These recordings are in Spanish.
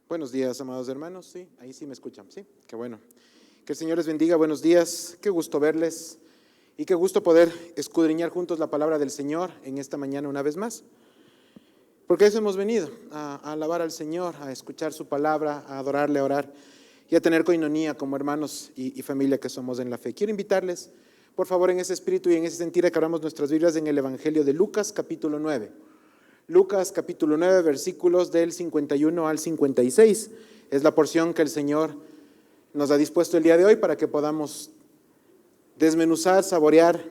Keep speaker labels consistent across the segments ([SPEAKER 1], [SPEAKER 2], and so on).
[SPEAKER 1] Buenos días, amados hermanos. Sí, ahí sí me escuchan. Sí, qué bueno. Que el Señor les bendiga. Buenos días. Qué gusto verles y qué gusto poder escudriñar juntos la palabra del Señor en esta mañana una vez más. Porque a eso hemos venido, a alabar al Señor, a escuchar su palabra, a adorarle, a orar y a tener coinonía como hermanos y familia que somos en la fe. Quiero invitarles, por favor, en ese espíritu y en ese sentido, que abramos nuestras Biblias en el Evangelio de Lucas, capítulo 9. Lucas capítulo 9, versículos del 51 al 56. Es la porción que el Señor nos ha dispuesto el día de hoy para que podamos desmenuzar, saborear,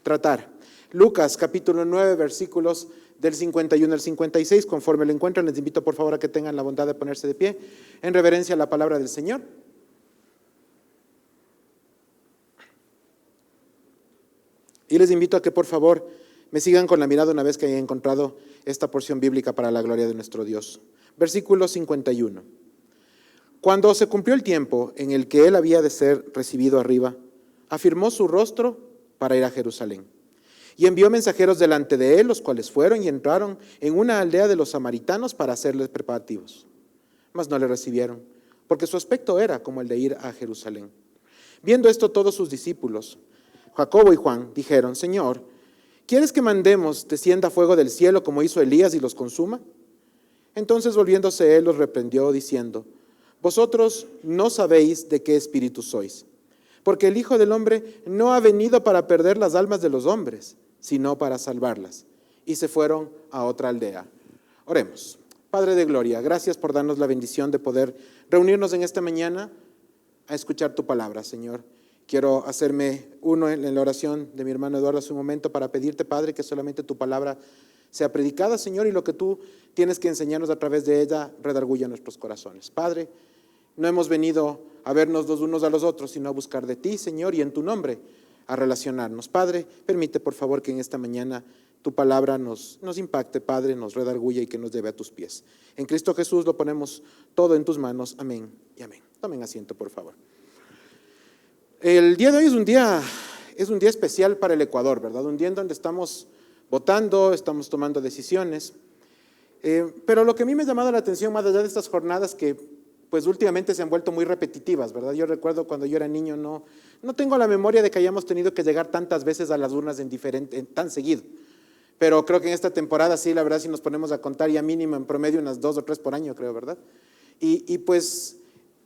[SPEAKER 1] tratar. Lucas capítulo 9, versículos del 51 al 56. Conforme lo encuentran, les invito por favor a que tengan la bondad de ponerse de pie en reverencia a la palabra del Señor. Y les invito a que por favor me sigan con la mirada una vez que hayan encontrado esta porción bíblica para la gloria de nuestro Dios. Versículo 51. Cuando se cumplió el tiempo en el que él había de ser recibido arriba, afirmó su rostro para ir a Jerusalén. Y envió mensajeros delante de él, los cuales fueron y entraron en una aldea de los samaritanos para hacerles preparativos. Mas no le recibieron, porque su aspecto era como el de ir a Jerusalén. Viendo esto, todos sus discípulos, Jacobo y Juan, dijeron: Señor, ¿quieres que mandemos descienda fuego del cielo como hizo Elías y los consuma? Entonces volviéndose él los reprendió diciendo: Vosotros no sabéis de qué espíritu sois, porque el Hijo del Hombre no ha venido para perder las almas de los hombres, sino para salvarlas. Y se fueron a otra aldea. Oremos. Padre de gloria, gracias por darnos la bendición de poder reunirnos en esta mañana a escuchar tu palabra, Señor. Quiero hacerme uno en la oración de mi hermano Eduardo hace un momento para pedirte, Padre, que solamente tu palabra sea predicada, Señor, y lo que tú tienes que enseñarnos a través de ella redarguya nuestros corazones. Padre, no hemos venido a vernos los unos a los otros, sino a buscar de ti, Señor, y en tu nombre a relacionarnos. Padre, permite por favor que en esta mañana tu palabra nos impacte, Padre, nos redarguya y que nos lleve a tus pies. En Cristo Jesús lo ponemos todo en tus manos. Amén y amén. Tomen asiento, por favor. El día de hoy es un día especial para el Ecuador, ¿verdad? Un día en donde estamos votando, estamos tomando decisiones. Pero lo que a mí me ha llamado la atención, más allá de estas jornadas que pues últimamente se han vuelto muy repetitivas, ¿verdad? Yo recuerdo cuando yo era niño, no tengo la memoria de que hayamos tenido que llegar tantas veces a las urnas tan seguido. Pero creo que en esta temporada sí, la verdad, si nos ponemos a contar ya mínimo en promedio unas 2 o 3 por año, creo, ¿verdad? Y pues,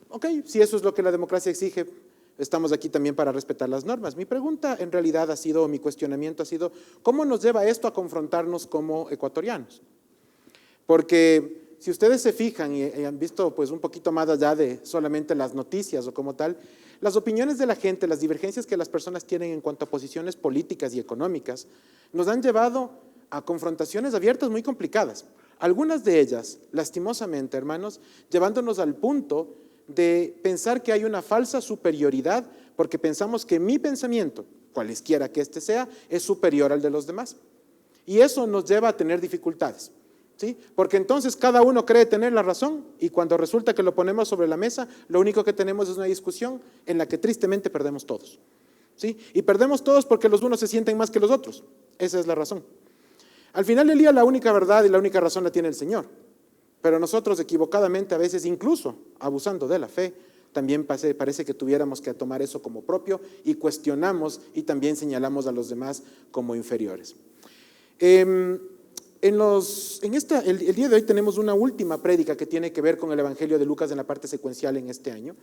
[SPEAKER 1] ok, si eso es lo que la democracia exige, estamos aquí también para respetar las normas. Mi pregunta en realidad mi cuestionamiento ha sido, ¿cómo nos lleva esto a confrontarnos como ecuatorianos? Porque si ustedes se fijan y han visto pues un poquito más allá de solamente las noticias o como tal, las opiniones de la gente, las divergencias que las personas tienen en cuanto a posiciones políticas y económicas, nos han llevado a confrontaciones abiertas muy complicadas. Algunas de ellas, lastimosamente, hermanos, llevándonos al punto de pensar que hay una falsa superioridad porque pensamos que mi pensamiento, cualesquiera que éste sea, es superior al de los demás. Y eso nos lleva a tener dificultades, ¿sí? Porque entonces cada uno cree tener la razón y cuando resulta que lo ponemos sobre la mesa, lo único que tenemos es una discusión en la que tristemente perdemos todos, ¿sí? Y perdemos todos porque los unos se sienten más que los otros. Esa es la razón. Al final del día la única verdad y la única razón la tiene el Señor. Pero nosotros equivocadamente, a veces incluso abusando de la fe, también parece que tuviéramos que tomar eso como propio y cuestionamos y también señalamos a los demás como inferiores. El día de hoy tenemos una última prédica que tiene que ver con el Evangelio de Lucas en la parte secuencial en este año,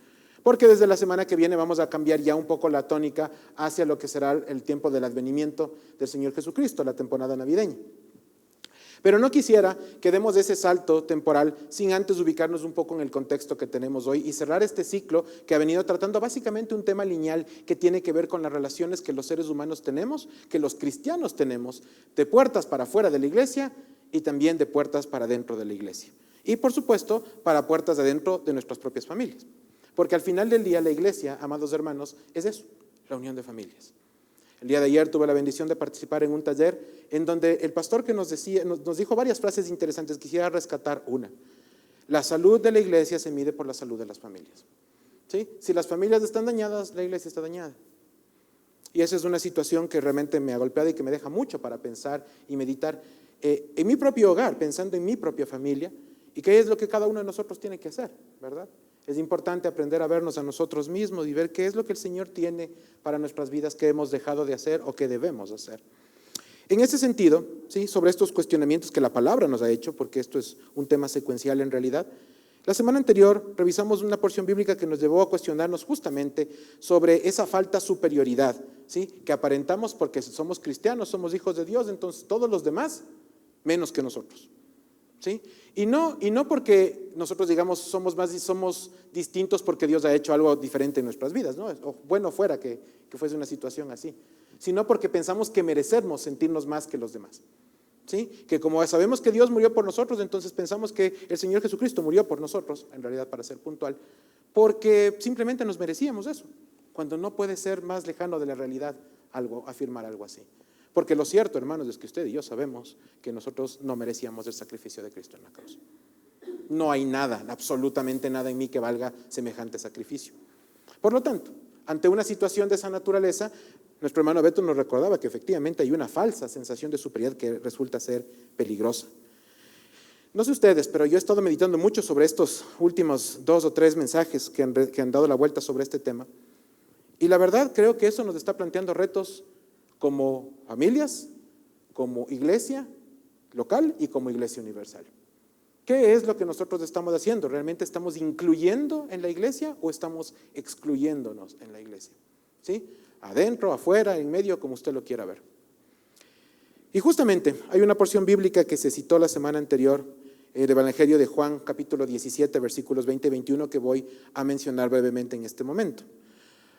[SPEAKER 1] porque desde la semana que viene vamos a cambiar ya un poco la tónica hacia lo que será el tiempo del advenimiento del Señor Jesucristo, la temporada navideña. Pero no quisiera que demos ese salto temporal sin antes ubicarnos un poco en el contexto que tenemos hoy y cerrar este ciclo que ha venido tratando básicamente un tema lineal que tiene que ver con las relaciones que los seres humanos tenemos, que los cristianos tenemos, de puertas para afuera de la iglesia y también de puertas para dentro de la iglesia. Y por supuesto, para puertas adentro de nuestras propias familias. Porque al final del día la iglesia, amados hermanos, es eso, la unión de familias. El día de ayer tuve la bendición de participar en un taller en donde el pastor que nos dijo varias frases interesantes, quisiera rescatar una. La salud de la iglesia se mide por la salud de las familias, ¿sí? Si las familias están dañadas, la iglesia está dañada. Y esa es una situación que realmente me ha golpeado y que me deja mucho para pensar y meditar en mi propio hogar, pensando en mi propia familia ¿Y qué es lo que cada uno de nosotros tiene que hacer, verdad? Es importante aprender a vernos a nosotros mismos y ver qué es lo que el Señor tiene para nuestras vidas, que hemos dejado de hacer o que debemos hacer. En ese sentido, ¿sí?, sobre estos cuestionamientos que la palabra nos ha hecho, porque esto es un tema secuencial en realidad, la semana anterior revisamos una porción bíblica que nos llevó a cuestionarnos justamente sobre esa falta de superioridad, ¿sí?, que aparentamos porque somos cristianos, somos hijos de Dios, entonces todos los demás menos que nosotros, ¿sí? Y no porque nosotros digamos somos distintos porque Dios ha hecho algo diferente en nuestras vidas, ¿no? O bueno fuera que fuese una situación así, sino porque pensamos que merecemos sentirnos más que los demás. ¿Sí? Que como sabemos que Dios murió por nosotros, entonces pensamos que el Señor Jesucristo murió por nosotros, en realidad para ser puntual, porque simplemente nos merecíamos eso, cuando no puede ser más lejano de la realidad afirmar algo así. Porque lo cierto, hermanos, es que usted y yo sabemos que nosotros no merecíamos el sacrificio de Cristo en la cruz. No hay nada, absolutamente nada en mí que valga semejante sacrificio. Por lo tanto, ante una situación de esa naturaleza, nuestro hermano Beto nos recordaba que efectivamente hay una falsa sensación de superioridad que resulta ser peligrosa. No sé ustedes, pero yo he estado meditando mucho sobre estos últimos 2 o 3 mensajes que han dado la vuelta sobre este tema. Y la verdad creo que eso nos está planteando retos como familias, como iglesia local y como iglesia universal. ¿Qué es lo que nosotros estamos haciendo? ¿Realmente estamos incluyendo en la iglesia o estamos excluyéndonos en la iglesia? ¿Sí? Adentro, afuera, en medio, como usted lo quiera ver. Y justamente hay una porción bíblica que se citó la semana anterior, el Evangelio de Juan, capítulo 17, versículos 20 y 21, que voy a mencionar brevemente en este momento.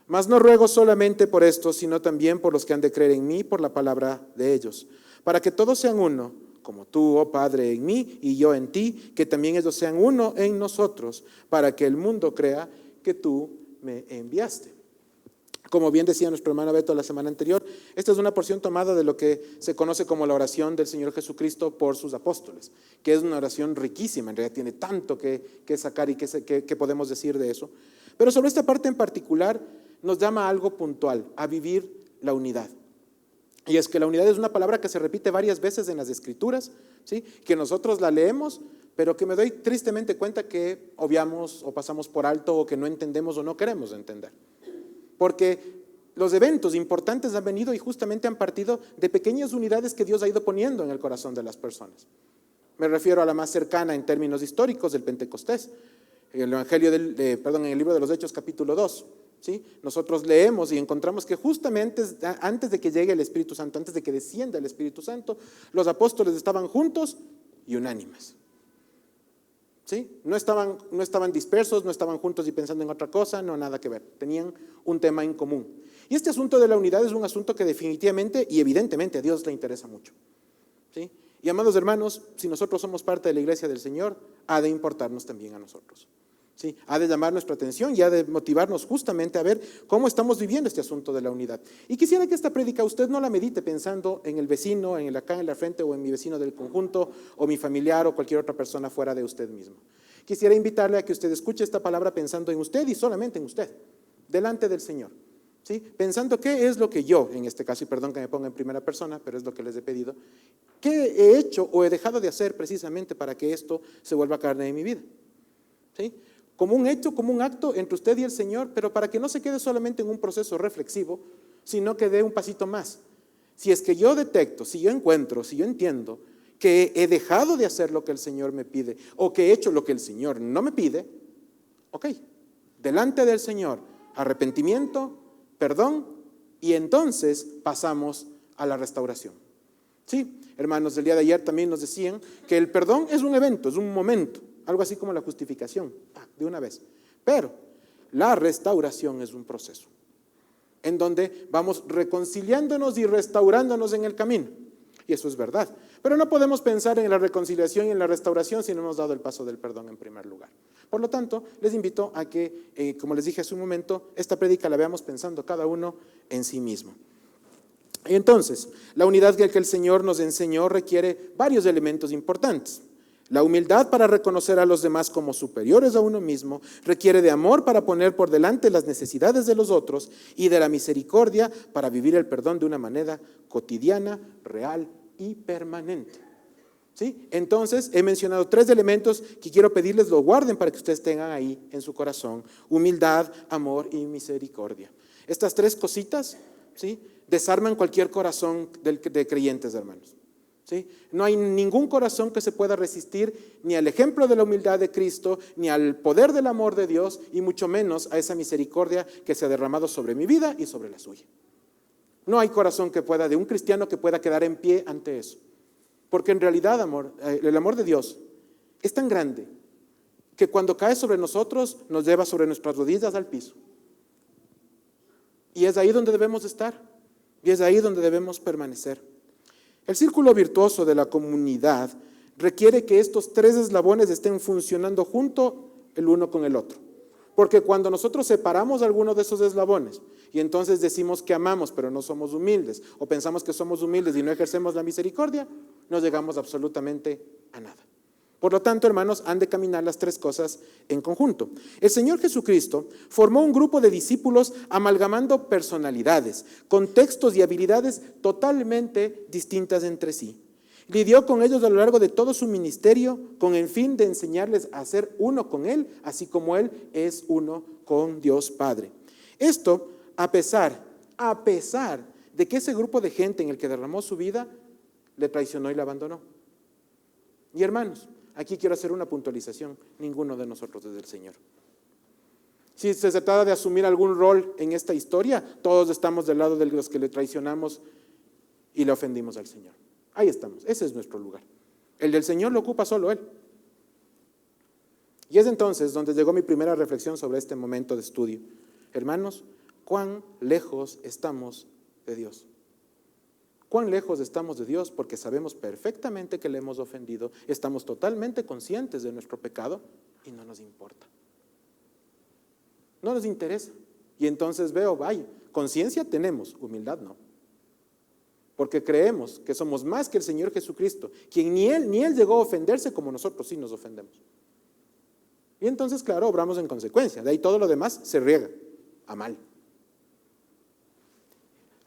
[SPEAKER 1] Mas no ruego solamente por esto, sino también por los que han de creer en mí por la palabra de ellos, para que todos sean uno, como tú, oh Padre, en mí y yo en ti, que también ellos sean uno en nosotros, para que el mundo crea que tú me enviaste. Como bien decía nuestro hermano Beto la semana anterior, esta es una porción tomada de lo que se conoce como la oración del Señor Jesucristo por sus apóstoles, que es una oración riquísima, en realidad tiene tanto que sacar y que podemos decir de eso. Pero sobre esta parte en particular nos llama a algo puntual, a vivir la unidad. Y es que la unidad es una palabra que se repite varias veces en las Escrituras, ¿sí?, que nosotros la leemos, pero que me doy tristemente cuenta que obviamos o pasamos por alto o que no entendemos o no queremos entender. Porque los eventos importantes han venido y justamente han partido de pequeñas unidades que Dios ha ido poniendo en el corazón de las personas. Me refiero a la más cercana en términos históricos, del Pentecostés, en el Evangelio en el libro de los Hechos, capítulo 2. ¿Sí? Nosotros leemos y encontramos que justamente antes de que llegue el Espíritu Santo, antes de que descienda el Espíritu Santo, los apóstoles estaban juntos y unánimes. ¿Sí? No estaban dispersos, no estaban juntos y pensando en otra cosa, no, nada que ver, tenían un tema en común. Y este asunto de la unidad es un asunto que definitivamente y evidentemente a Dios le interesa mucho. ¿Sí? Y amados hermanos, si nosotros somos parte de la iglesia del Señor, ha de importarnos también a nosotros. ¿Sí? Ha de llamar nuestra atención y ha de motivarnos justamente a ver cómo estamos viviendo este asunto de la unidad. Y quisiera que esta prédica usted no la medite pensando en el vecino, en el acá en la frente o en mi vecino del conjunto o mi familiar o cualquier otra persona fuera de usted mismo. Quisiera invitarle a que usted escuche esta palabra pensando en usted y solamente en usted, delante del Señor. ¿Sí? Pensando qué es lo que yo, en este caso, y perdón que me ponga en primera persona, pero es lo que les he pedido, qué he hecho o he dejado de hacer precisamente para que esto se vuelva carne en mi vida. ¿Sí? Como un hecho, como un acto entre usted y el Señor, pero para que no se quede solamente en un proceso reflexivo, sino que dé un pasito más. Si es que yo detecto, si yo encuentro, si yo entiendo que he dejado de hacer lo que el Señor me pide o que he hecho lo que el Señor no me pide, ok, delante del Señor, arrepentimiento, perdón, y entonces pasamos a la restauración. Sí, hermanos, el día de ayer también nos decían que el perdón es un evento, es un momento. Algo así como la justificación, de una vez. Pero la restauración es un proceso en donde vamos reconciliándonos y restaurándonos en el camino. Y eso es verdad. Pero no podemos pensar en la reconciliación y en la restauración si no hemos dado el paso del perdón en primer lugar. Por lo tanto, les invito a que, como les dije hace un momento, esta prédica la veamos pensando cada uno en sí mismo. Y entonces, la unidad que el Señor nos enseñó requiere varios elementos importantes. La humildad para reconocer a los demás como superiores a uno mismo requiere de amor para poner por delante las necesidades de los otros y de la misericordia para vivir el perdón de una manera cotidiana, real y permanente. ¿Sí? Entonces, he mencionado 3 elementos que quiero pedirles lo guarden para que ustedes tengan ahí en su corazón: humildad, amor y misericordia. Estas 3 cositas, ¿sí?, desarman cualquier corazón de creyentes, hermanos. ¿Sí? No hay ningún corazón que se pueda resistir ni al ejemplo de la humildad de Cristo, ni al poder del amor de Dios, y mucho menos a esa misericordia que se ha derramado sobre mi vida y sobre la suya. No hay corazón de un cristiano que pueda quedar en pie ante eso. Porque en realidad, el amor de Dios es tan grande que cuando cae sobre nosotros nos lleva sobre nuestras rodillas al piso. Y es ahí donde debemos estar, y es ahí donde debemos permanecer. El círculo virtuoso de la comunidad requiere que estos 3 eslabones estén funcionando junto el uno con el otro. Porque cuando nosotros separamos alguno de esos eslabones y entonces decimos que amamos pero no somos humildes, o pensamos que somos humildes y no ejercemos la misericordia, no llegamos absolutamente a nada. Por lo tanto, hermanos, han de caminar las 3 cosas en conjunto. El Señor Jesucristo formó un grupo de discípulos amalgamando personalidades, contextos y habilidades totalmente distintas entre sí. Lidió con ellos a lo largo de todo su ministerio con el fin de enseñarles a ser uno con Él, así como Él es uno con Dios Padre. Esto a pesar de que ese grupo de gente en el que derramó su vida le traicionó y le abandonó. Y hermanos, aquí quiero hacer una puntualización: ninguno de nosotros es del Señor. Si se trata de asumir algún rol en esta historia, todos estamos del lado de los que le traicionamos y le ofendimos al Señor. Ahí estamos, ese es nuestro lugar. El del Señor lo ocupa solo Él. Y es entonces donde llegó mi primera reflexión sobre este momento de estudio. Hermanos, ¿cuán lejos estamos de Dios? ¿Cuán lejos estamos de Dios? Porque sabemos perfectamente que le hemos ofendido, estamos totalmente conscientes de nuestro pecado y no nos importa. No nos interesa. Y entonces veo, conciencia tenemos, humildad no. Porque creemos que somos más que el Señor Jesucristo, quien ni Él llegó a ofenderse como nosotros sí nos ofendemos. Y entonces, claro, obramos en consecuencia. De ahí todo lo demás se riega a mal.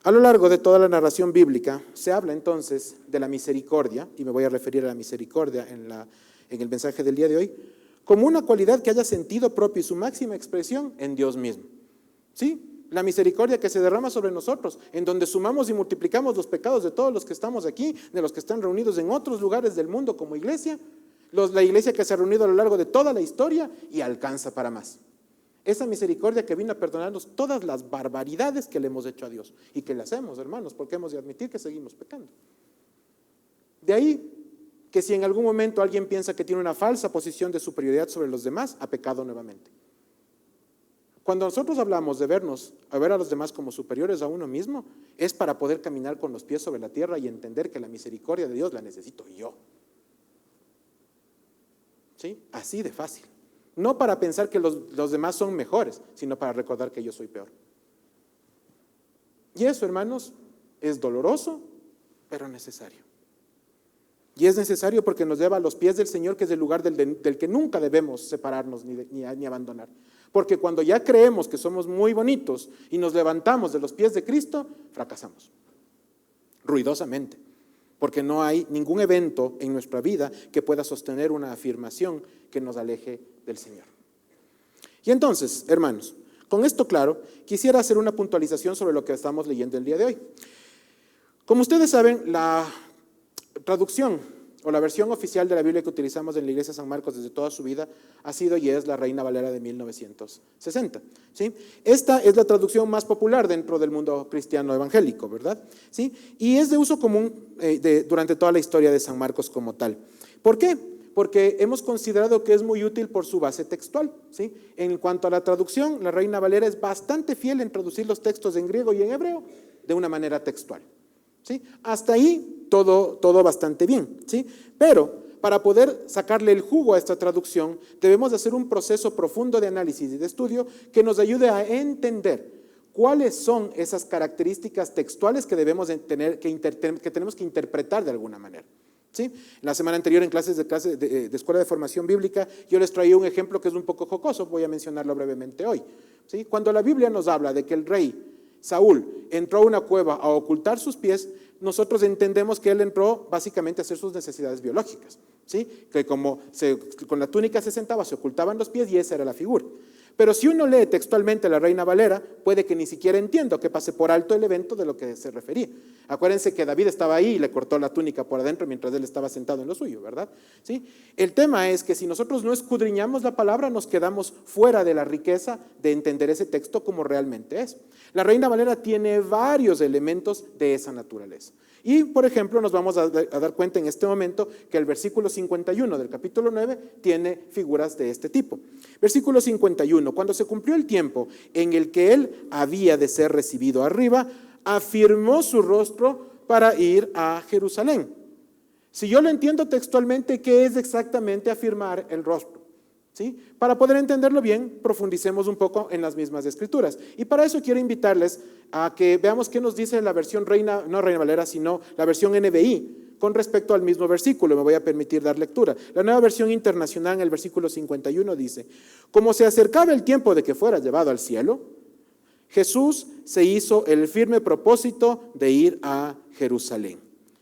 [SPEAKER 1] A lo largo de toda la narración bíblica se habla entonces de la misericordia, y me voy a referir a la misericordia en el mensaje del día de hoy, como una cualidad que haya sentido propio y su máxima expresión en Dios mismo. ¿Sí? La misericordia que se derrama sobre nosotros, en donde sumamos y multiplicamos los pecados de todos los que estamos aquí, de los que están reunidos en otros lugares del mundo como iglesia, la iglesia que se ha reunido a lo largo de toda la historia y alcanza para más. Esa misericordia que vino a perdonarnos todas las barbaridades que le hemos hecho a Dios y que le hacemos, hermanos, porque hemos de admitir que seguimos pecando. De ahí que si en algún momento alguien piensa que tiene una falsa posición de superioridad sobre los demás, ha pecado nuevamente. Cuando nosotros hablamos de ver a los demás como superiores a uno mismo, es para poder caminar con los pies sobre la tierra y entender que la misericordia de Dios la necesito yo. ¿Sí? Así de fácil. No para pensar que los demás son mejores, sino para recordar que yo soy peor. Y eso, hermanos, es doloroso, pero necesario. Y es necesario porque nos lleva a los pies del Señor, que es el lugar del que nunca debemos separarnos ni abandonar. Porque cuando ya creemos que somos muy bonitos y nos levantamos de los pies de Cristo, fracasamos, ruidosamente. Porque no hay ningún evento en nuestra vida que pueda sostener una afirmación que nos aleje del Señor. Y entonces, hermanos, con esto claro, quisiera hacer una puntualización sobre lo que estamos leyendo el día de hoy. Como ustedes saben, la traducción o la versión oficial de la Biblia que utilizamos en la Iglesia de San Marcos desde toda su vida ha sido y es la Reina Valera de 1960. ¿Sí? Esta es la traducción más popular dentro del mundo cristiano evangélico, ¿verdad? ¿Sí? Y es de uso común durante toda la historia de San Marcos como tal. ¿Por qué? Porque hemos considerado que es muy útil por su base textual. ¿Sí? En cuanto a la traducción, la Reina Valera es bastante fiel en traducir los textos en griego y en hebreo de una manera textual. ¿Sí? Hasta ahí todo bastante bien, ¿sí? Pero para poder sacarle el jugo a esta traducción, debemos de hacer un proceso profundo de análisis y de estudio que nos ayude a entender cuáles son esas características textuales que debemos de tener, que tenemos que interpretar de alguna manera. ¿Sí? La semana anterior en clases de Escuela de Formación Bíblica yo les traía un ejemplo que es un poco jocoso, voy a mencionarlo brevemente hoy. ¿Sí? Cuando la Biblia nos habla de que el rey Saúl entró a una cueva a ocultar sus pies, nosotros entendemos que él entró básicamente a hacer sus necesidades biológicas, ¿sí? Que como con la túnica se sentaba, se ocultaban los pies y esa era la figura. Pero si uno lee textualmente la Reina Valera, puede que ni siquiera entienda o que pase por alto el evento de lo que se refería. Acuérdense que David estaba ahí y le cortó la túnica por adentro mientras él estaba sentado en lo suyo, ¿verdad? ¿Sí? El tema es que si nosotros no escudriñamos la palabra, nos quedamos fuera de la riqueza de entender ese texto como realmente es. La Reina Valera tiene varios elementos de esa naturaleza. Y, por ejemplo, nos vamos a dar cuenta en este momento que el versículo 51 del capítulo 9 tiene figuras de este tipo. Versículo 51, cuando se cumplió el tiempo en el que él había de ser recibido arriba, afirmó su rostro para ir a Jerusalén. Si yo lo entiendo textualmente, ¿qué es exactamente afirmar el rostro? ¿Sí? Para poder entenderlo bien, profundicemos un poco en las mismas escrituras. Y para eso quiero invitarles a que veamos qué nos dice la versión no Reina Valera, sino la versión NBI con respecto al mismo versículo. Me voy a permitir dar lectura. La Nueva Versión Internacional en el versículo 51 dice: como se acercaba el tiempo de que fuera llevado al cielo, Jesús se hizo el firme propósito de ir a Jerusalén.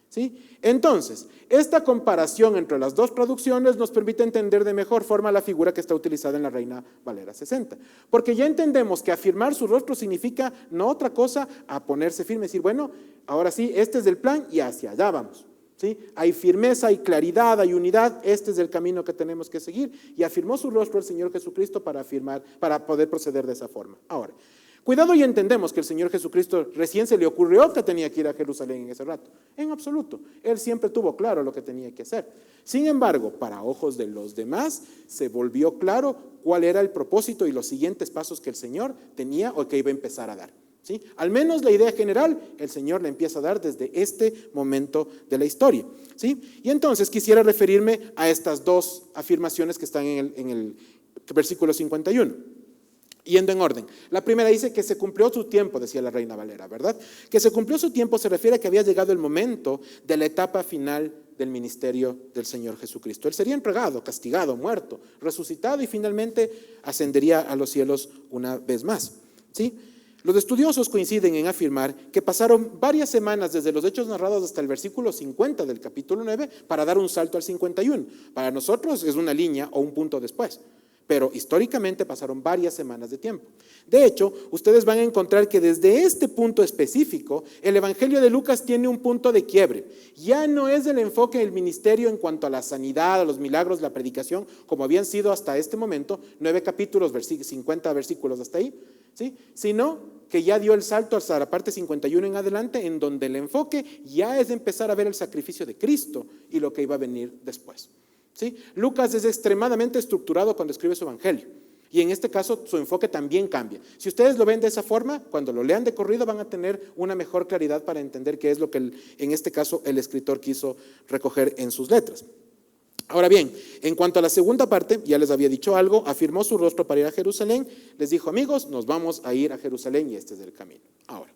[SPEAKER 1] ¿Sí? Entonces, esta comparación entre las dos traducciones nos permite entender de mejor forma la figura que está utilizada en la Reina Valera 60. Porque ya entendemos que afirmar su rostro significa no otra cosa a ponerse firme, decir, bueno, ahora sí, este es el plan y hacia allá vamos. ¿Sí? Hay firmeza, hay claridad, hay unidad, este es el camino que tenemos que seguir. Y afirmó su rostro el Señor Jesucristo para poder proceder de esa forma. Ahora, cuidado, y entendemos que el Señor Jesucristo recién se le ocurrió que tenía que ir a Jerusalén en ese rato. En absoluto. Él siempre tuvo claro lo que tenía que hacer. Sin embargo, para ojos de los demás, se volvió claro cuál era el propósito y los siguientes pasos que el Señor tenía o que iba a empezar a dar. ¿Sí? Al menos la idea general, el Señor le empieza a dar desde este momento de la historia. ¿Sí? Y entonces quisiera referirme a estas dos afirmaciones que están en el versículo 51. Yendo en orden. La primera dice que se cumplió su tiempo, decía la Reina Valera, ¿verdad? Que se cumplió su tiempo se refiere a que había llegado el momento de la etapa final del ministerio del Señor Jesucristo. Él sería entregado, castigado, muerto, resucitado y finalmente ascendería a los cielos una vez más. ¿Sí? Los estudiosos coinciden en afirmar que pasaron varias semanas desde los hechos narrados hasta el versículo 50 del capítulo 9 para dar un salto al 51. Para nosotros es una línea o un punto después. Pero históricamente pasaron varias semanas de tiempo. De hecho, ustedes van a encontrar que desde este punto específico, el Evangelio de Lucas tiene un punto de quiebre. Ya no es el enfoque del ministerio en cuanto a la sanidad, a los milagros, la predicación, como habían sido hasta este momento, 9 capítulos, 50 versículos hasta ahí, ¿sí? Sino que ya dio el salto hasta la parte 51 en adelante, en donde el enfoque ya es empezar a ver el sacrificio de Cristo y lo que iba a venir después. ¿Sí? Lucas es extremadamente estructurado cuando escribe su evangelio y en este caso su enfoque también cambia. Si ustedes lo ven de esa forma, cuando lo lean de corrido van a tener una mejor claridad para entender qué es lo que en este caso el escritor quiso recoger en sus letras. Ahora bien, en cuanto a la segunda parte, ya les había dicho algo, afirmó su rostro para ir a Jerusalén, les dijo, amigos, nos vamos a ir a Jerusalén y este es el camino. Ahora,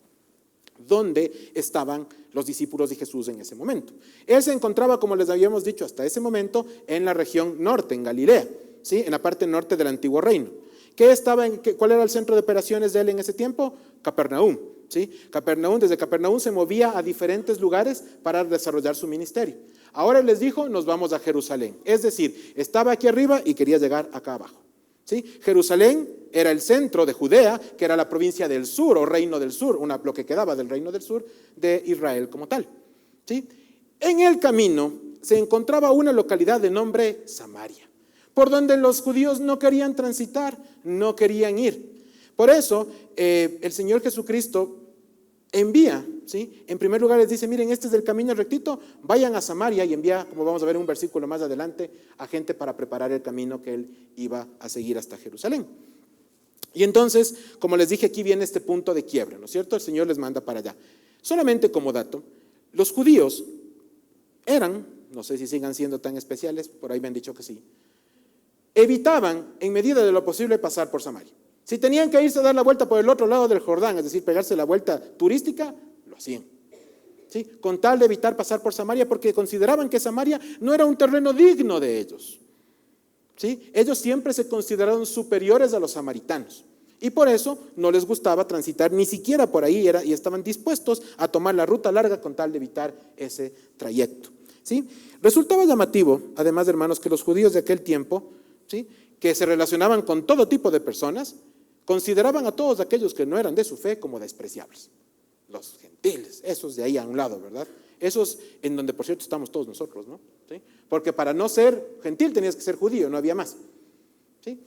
[SPEAKER 1] ¿dónde estaban los discípulos de Jesús en ese momento? Él se encontraba, como les habíamos dicho hasta ese momento, en la región norte, en Galilea, ¿sí? En la parte norte del antiguo reino. ¿Cuál era el centro de operaciones de él en ese tiempo? Capernaum. ¿Sí? Desde Capernaum se movía a diferentes lugares para desarrollar su ministerio. Ahora les dijo, nos vamos a Jerusalén. Es decir, estaba aquí arriba y quería llegar acá abajo. ¿Sí? Jerusalén era el centro de Judea, que era la provincia del sur o reino del sur, lo que quedaba del reino del sur de Israel como tal. ¿Sí? En el camino se encontraba una localidad de nombre Samaria, por donde los judíos no querían transitar, no querían ir. Por eso el Señor Jesucristo envía, ¿sí? En primer lugar les dice, miren, este es el camino rectito, vayan a Samaria, y envía, como vamos a ver en un versículo más adelante, a gente para preparar el camino que él iba a seguir hasta Jerusalén. Y entonces, como les dije, aquí viene este punto de quiebre, ¿no es cierto? El Señor les manda para allá. Solamente como dato, los judíos eran, no sé si sigan siendo tan especiales, por ahí me han dicho que sí, evitaban en medida de lo posible pasar por Samaria. Si tenían que irse a dar la vuelta por el otro lado del Jordán, es decir, pegarse la vuelta turística, lo hacían. ¿Sí? Con tal de evitar pasar por Samaria, porque consideraban que Samaria no era un terreno digno de ellos. ¿Sí? Ellos siempre se consideraron superiores a los samaritanos. Y por eso no les gustaba transitar ni siquiera por ahí y estaban dispuestos a tomar la ruta larga con tal de evitar ese trayecto. ¿Sí? Resultaba llamativo, además, hermanos, que los judíos de aquel tiempo, ¿sí?, que se relacionaban con todo tipo de personas, consideraban a todos aquellos que no eran de su fe como despreciables. Los gentiles, esos de ahí a un lado, ¿verdad? Esos en donde, por cierto, estamos todos nosotros, ¿no? ¿Sí? Porque para no ser gentil tenías que ser judío, no había más. ¿Sí?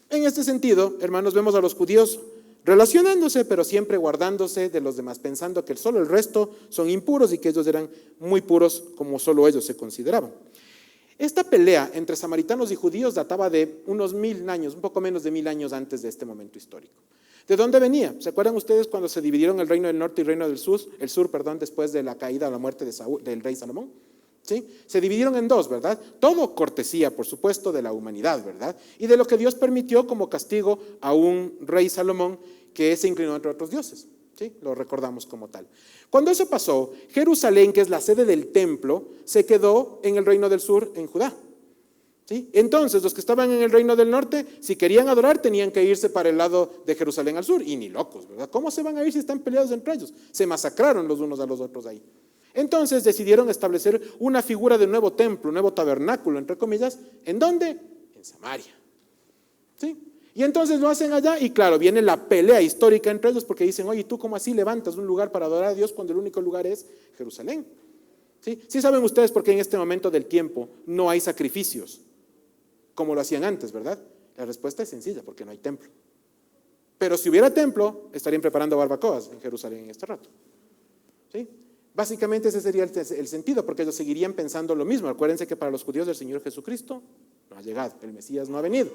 [SPEAKER 1] En este sentido, hermanos, vemos a los judíos relacionándose, pero siempre guardándose de los demás, pensando que solo el resto son impuros y que ellos eran muy puros como solo ellos se consideraban. Esta pelea entre samaritanos y judíos databa de unos 1000 años, un poco menos de 1000 años antes de este momento histórico. ¿De dónde venía? ¿Se acuerdan ustedes cuando se dividieron el reino del norte y el reino del sur, después de la caída o la muerte del rey Salomón? ¿Sí? Se dividieron en dos, ¿verdad? Todo cortesía, por supuesto, de la humanidad, ¿verdad? Y de lo que Dios permitió como castigo a un rey Salomón que se inclinó entre otros dioses. ¿Sí? Lo recordamos como tal. Cuando eso pasó, Jerusalén, que es la sede del templo, se quedó en el reino del sur, en Judá. ¿Sí? Entonces, los que estaban en el reino del norte, si querían adorar, tenían que irse para el lado de Jerusalén al sur, y ni locos, ¿verdad? ¿Cómo se van a ir si están peleados entre ellos? Se masacraron los unos a los otros ahí. Entonces decidieron establecer una figura de nuevo templo, un nuevo tabernáculo, entre comillas. ¿En dónde? En Samaria. ¿Sí? Y entonces lo hacen allá y claro, viene la pelea histórica entre ellos porque dicen, oye, ¿tú cómo así levantas un lugar para adorar a Dios cuando el único lugar es Jerusalén? ¿Sí? ¿Sí saben ustedes por qué en este momento del tiempo no hay sacrificios como lo hacían antes, verdad? La respuesta es sencilla, porque no hay templo. Pero si hubiera templo, estarían preparando barbacoas en Jerusalén en este rato. ¿Sí? Básicamente ese sería el sentido, porque ellos seguirían pensando lo mismo. Acuérdense que para los judíos el Señor Jesucristo no ha llegado, el Mesías no ha venido.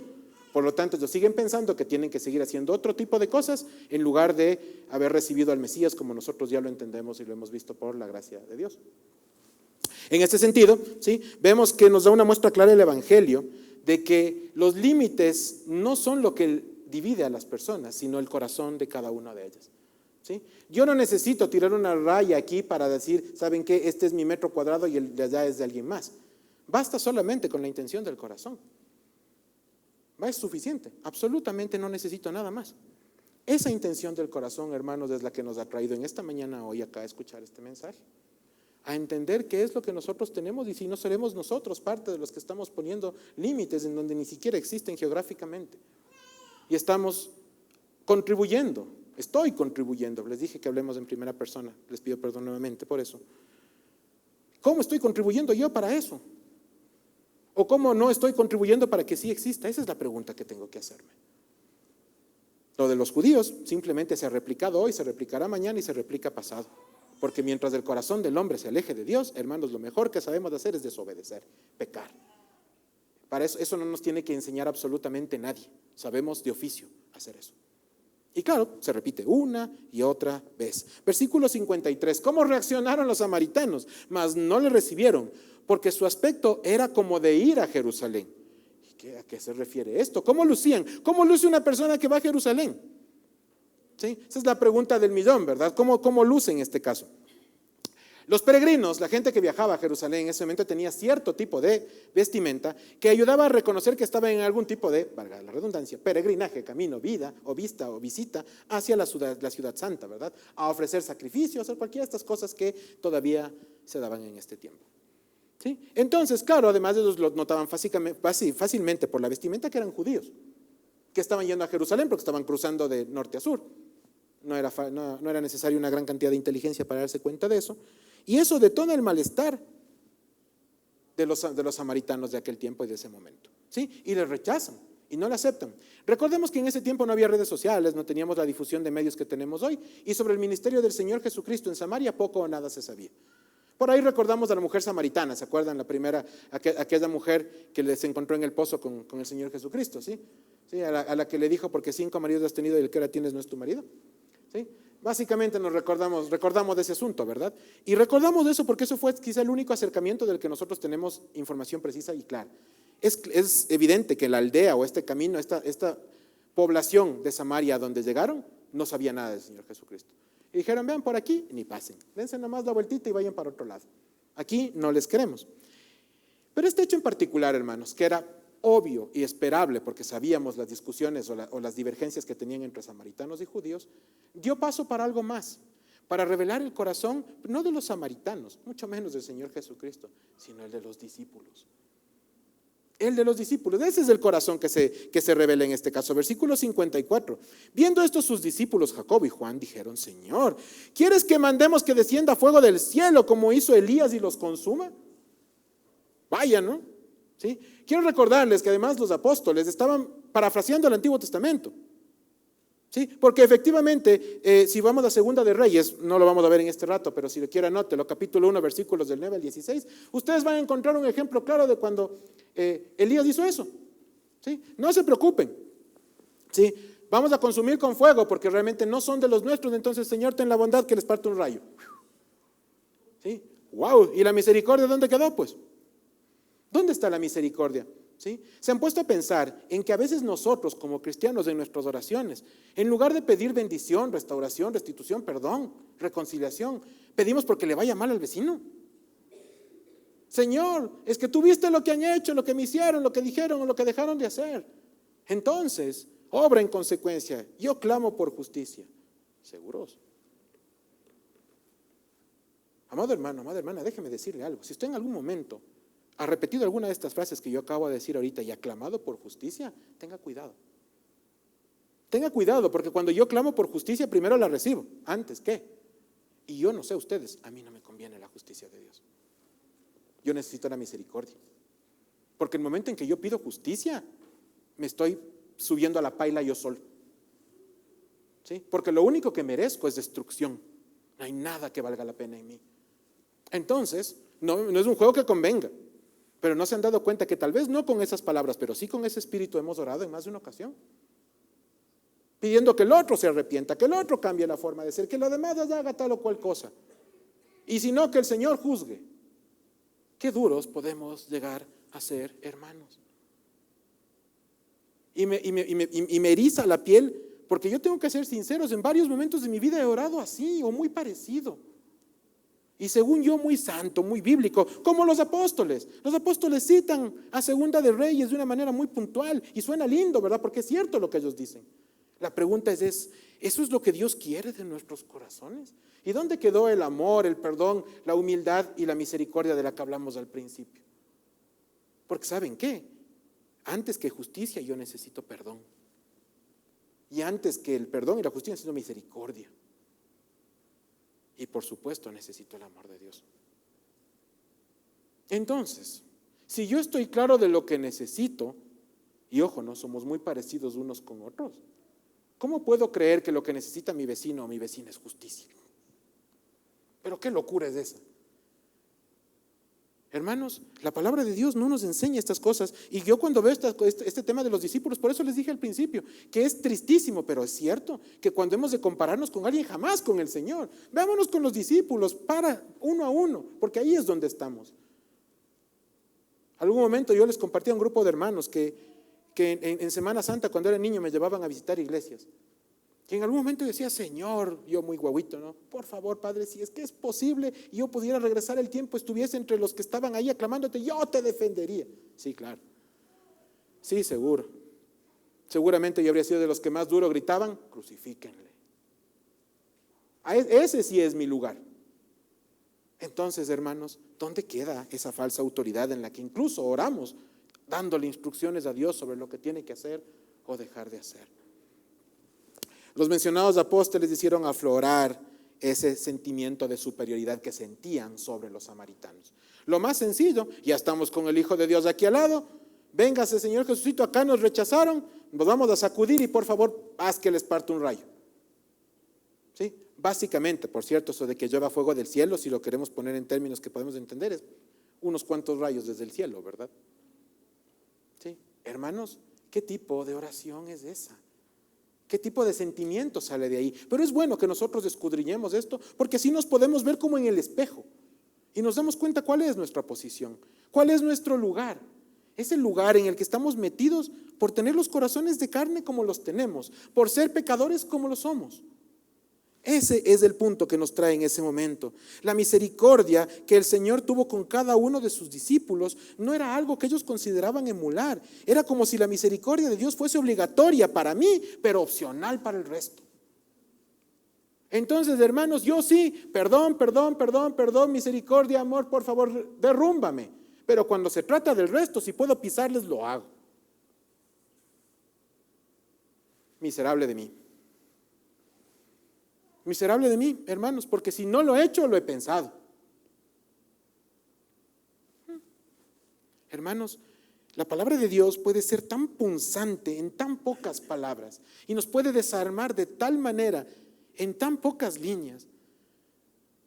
[SPEAKER 1] Por lo tanto, ellos siguen pensando que tienen que seguir haciendo otro tipo de cosas en lugar de haber recibido al Mesías como nosotros ya lo entendemos y lo hemos visto por la gracia de Dios. En este sentido, ¿sí?, vemos que nos da una muestra clara el Evangelio de que los límites no son lo que divide a las personas, sino el corazón de cada una de ellas. ¿Sí? Yo no necesito tirar una raya aquí para decir, ¿saben qué? Este es mi metro cuadrado y el de allá es de alguien más. Basta solamente con la intención del corazón. Es suficiente, absolutamente no necesito nada más. Esa intención del corazón, hermanos, es la que nos ha traído en esta mañana hoy acá a escuchar este mensaje. A entender qué es lo que nosotros tenemos y si no seremos nosotros parte de los que estamos poniendo límites en donde ni siquiera existen geográficamente. Y estamos contribuyendo. Estoy contribuyendo, les dije que hablemos en primera persona, les pido perdón nuevamente por eso. ¿Cómo estoy contribuyendo yo para eso? ¿O cómo no estoy contribuyendo para que sí exista? Esa es la pregunta que tengo que hacerme. Lo de los judíos simplemente se ha replicado hoy, se replicará mañana y se replica pasado. Porque mientras el corazón del hombre se aleje de Dios, hermanos, lo mejor que sabemos hacer es desobedecer, pecar. Para eso no nos tiene que enseñar absolutamente nadie. Sabemos de oficio hacer eso. Y claro, se repite una y otra vez. Versículo 53. ¿Cómo reaccionaron los samaritanos? Mas no le recibieron, porque su aspecto era como de ir a Jerusalén. ¿A qué se refiere esto? ¿Cómo lucían? ¿Cómo luce una persona que va a Jerusalén? ¿Sí? Esa es la pregunta del millón, ¿verdad? ¿Cómo luce en este caso? Los peregrinos, la gente que viajaba a Jerusalén en ese momento tenía cierto tipo de vestimenta que ayudaba a reconocer que estaba en algún tipo de, valga la redundancia, peregrinaje, camino, vida o vista o visita hacia la ciudad santa, ¿verdad? A ofrecer sacrificios o cualquiera de estas cosas que todavía se daban en este tiempo. ¿Sí? Entonces, claro, además ellos lo notaban fácilmente por la vestimenta que eran judíos, que estaban yendo a Jerusalén porque estaban cruzando de norte a sur. No era necesaria una gran cantidad de inteligencia para darse cuenta de eso. Y eso detona el malestar de los samaritanos de aquel tiempo y de ese momento. ¿Sí? Y les rechazan y no le aceptan. Recordemos que en ese tiempo no había redes sociales, no teníamos la difusión de medios que tenemos hoy. Y sobre el ministerio del Señor Jesucristo en Samaria poco o nada se sabía. Por ahí recordamos a la mujer samaritana, ¿se acuerdan? La primera, aquella mujer que les encontró en el pozo con el Señor Jesucristo, ¿sí? ¿Sí? A la que le dijo, porque 5 maridos has tenido y el que ahora tienes no es tu marido. ¿Sí? Básicamente nos recordamos de ese asunto, ¿verdad? Y recordamos de eso porque eso fue quizá el único acercamiento del que nosotros tenemos información precisa y clara. Es evidente que la aldea o este camino, esta población de Samaria donde llegaron, no sabía nada del Señor Jesucristo. Y dijeron, vean por aquí, ni pasen. Dense nomás la vueltita y vayan para otro lado. Aquí no les queremos. Pero este hecho en particular, hermanos, que era obvio y esperable, porque sabíamos las discusiones o las divergencias que tenían entre samaritanos y judíos, dio paso para algo más, para revelar el corazón, no de los samaritanos, mucho menos del Señor Jesucristo, sino el de los discípulos. El de los discípulos, ese es el corazón que se revela en este caso. Versículo 54. Viendo esto sus discípulos Jacobo y Juan dijeron: Señor, ¿quieres que mandemos que descienda fuego del cielo como hizo Elías y los consuma? Vaya, ¿no? ¿Sí? Quiero recordarles que además los apóstoles estaban parafraseando el Antiguo Testamento. ¿Sí? Porque efectivamente, si vamos a Segunda de Reyes, no lo vamos a ver en este rato, pero si lo quiere anótelo, capítulo 1, versículos del 9 al 16, ustedes van a encontrar un ejemplo claro de cuando Elías hizo eso. ¿Sí? No se preocupen. ¿Sí? Vamos a consumir con fuego porque realmente no son de los nuestros, entonces Señor, ten la bondad que les parte un rayo. ¿Sí? ¡Wow! ¿Y la misericordia dónde quedó? Pues, ¿dónde está la misericordia? ¿Sí? Se han puesto a pensar en que a veces nosotros como cristianos en nuestras oraciones, en lugar de pedir bendición, restauración, restitución, perdón, reconciliación, pedimos porque le vaya mal al vecino. Señor, es que tú viste lo que han hecho, lo que me hicieron, lo que dijeron o lo que dejaron de hacer. Entonces, obra en consecuencia. Yo clamo por justicia. ¿Seguros? Amado hermano, amada hermana, déjeme decirle algo. Si usted en algún momento ha repetido alguna de estas frases que yo acabo de decir ahorita y ha clamado por justicia, tenga cuidado. Tenga cuidado, porque cuando yo clamo por justicia, primero la recibo. ¿Antes qué? Y yo no sé ustedes, a mí no me conviene la justicia de Dios. Yo necesito la misericordia. Porque el momento en que yo pido justicia, me estoy subiendo a la paila yo solo. ¿Sí? Porque lo único que merezco es destrucción. No hay nada que valga la pena en mí. Entonces, no es un juego que convenga. Pero no se han dado cuenta que tal vez no con esas palabras, pero sí con ese espíritu hemos orado en más de una ocasión. Pidiendo que el otro se arrepienta, que el otro cambie la forma de ser, que lo demás haga tal o cual cosa. Y si no, que el Señor juzgue. Qué duros podemos llegar a ser, hermanos. Y me eriza la piel, porque yo tengo que ser sinceros, en varios momentos de mi vida he orado así o muy parecido. Y según yo, muy santo, muy bíblico, como los apóstoles. Los apóstoles citan a Segunda de Reyes de una manera muy puntual y suena lindo, ¿verdad? Porque es cierto lo que ellos dicen. La pregunta es, ¿eso es lo que Dios quiere de nuestros corazones? ¿Y dónde quedó el amor, el perdón, la humildad y la misericordia de la que hablamos al principio? Porque ¿saben qué? Antes que justicia yo necesito perdón. Y antes que el perdón y la justicia necesito misericordia. Y por supuesto necesito el amor de Dios. Entonces, si yo estoy claro de lo que necesito, y ojo, no somos muy parecidos unos con otros, ¿cómo puedo creer que lo que necesita mi vecino o mi vecina es justicia? Pero qué locura es esa. Hermanos, la palabra de Dios no nos enseña estas cosas. Y yo cuando veo este tema de los discípulos, por eso les dije al principio, que es tristísimo, pero es cierto, que cuando hemos de compararnos con alguien, jamás con el Señor. Veámonos con los discípulos, para uno a uno, porque ahí es donde estamos. Algún momento yo les compartí a un grupo de hermanos que en Semana Santa, cuando era niño, me llevaban a visitar iglesias. Que en algún momento decía: Señor, yo muy guaguito, ¿no? Por favor, Padre, si es que es posible y yo pudiera regresar el tiempo, estuviese entre los que estaban ahí aclamándote, yo te defendería. Sí, claro. Sí, seguro. Seguramente yo habría sido de los que más duro gritaban: crucifíquenle. Ese sí es mi lugar. Entonces, hermanos, ¿dónde queda esa falsa autoridad en la que incluso oramos, dándole instrucciones a Dios sobre lo que tiene que hacer o dejar de hacer? Los mencionados apóstoles hicieron aflorar ese sentimiento de superioridad que sentían sobre los samaritanos. Lo más sencillo, ya estamos con el Hijo de Dios aquí al lado, véngase Señor Jesucito, acá nos rechazaron, nos vamos a sacudir y por favor haz que les parte un rayo. ¿Sí? Básicamente, por cierto, eso de que llueva fuego del cielo, si lo queremos poner en términos que podemos entender, es unos cuantos rayos desde el cielo, ¿verdad? ¿Sí? Hermanos, ¿qué tipo de oración es esa? ¿Qué tipo de sentimiento sale de ahí? Pero es bueno que nosotros escudriñemos esto, porque así nos podemos ver como en el espejo y nos damos cuenta cuál es nuestra posición, cuál es nuestro lugar. Es el lugar en el que estamos metidos por tener los corazones de carne como los tenemos, por ser pecadores como lo somos. Ese es el punto que nos trae en ese momento. La misericordia que el Señor tuvo con cada uno de sus discípulos no era algo que ellos consideraban emular. Era como si la misericordia de Dios fuese obligatoria para mí, pero opcional para el resto. Entonces, hermanos, yo sí, perdón, misericordia, amor, por favor, derrúmbame. Pero cuando se trata del resto, si puedo pisarles, lo hago. Miserable de mí. Miserable de mí, hermanos, porque si no lo he hecho, lo he pensado. Hermanos, la palabra de Dios puede ser tan punzante en tan pocas palabras y nos puede desarmar de tal manera en tan pocas líneas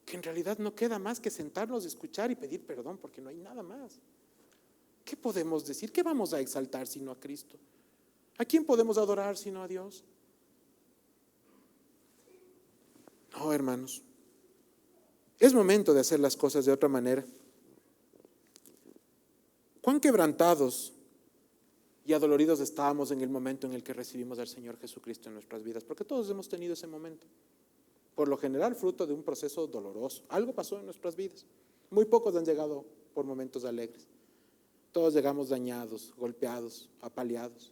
[SPEAKER 1] que en realidad no queda más que sentarnos, escuchar y pedir perdón, porque no hay nada más. ¿Qué podemos decir? ¿Qué vamos a exaltar sino a Cristo? ¿A quién podemos adorar sino a Dios? No, hermanos, es momento de hacer las cosas de otra manera. Cuán quebrantados y adoloridos estábamos en el momento en el que recibimos al Señor Jesucristo en nuestras vidas, porque todos hemos tenido ese momento. Por lo general, fruto de un proceso doloroso. Algo pasó en nuestras vidas. Muy pocos han llegado por momentos alegres. Todos llegamos dañados, golpeados, apaleados.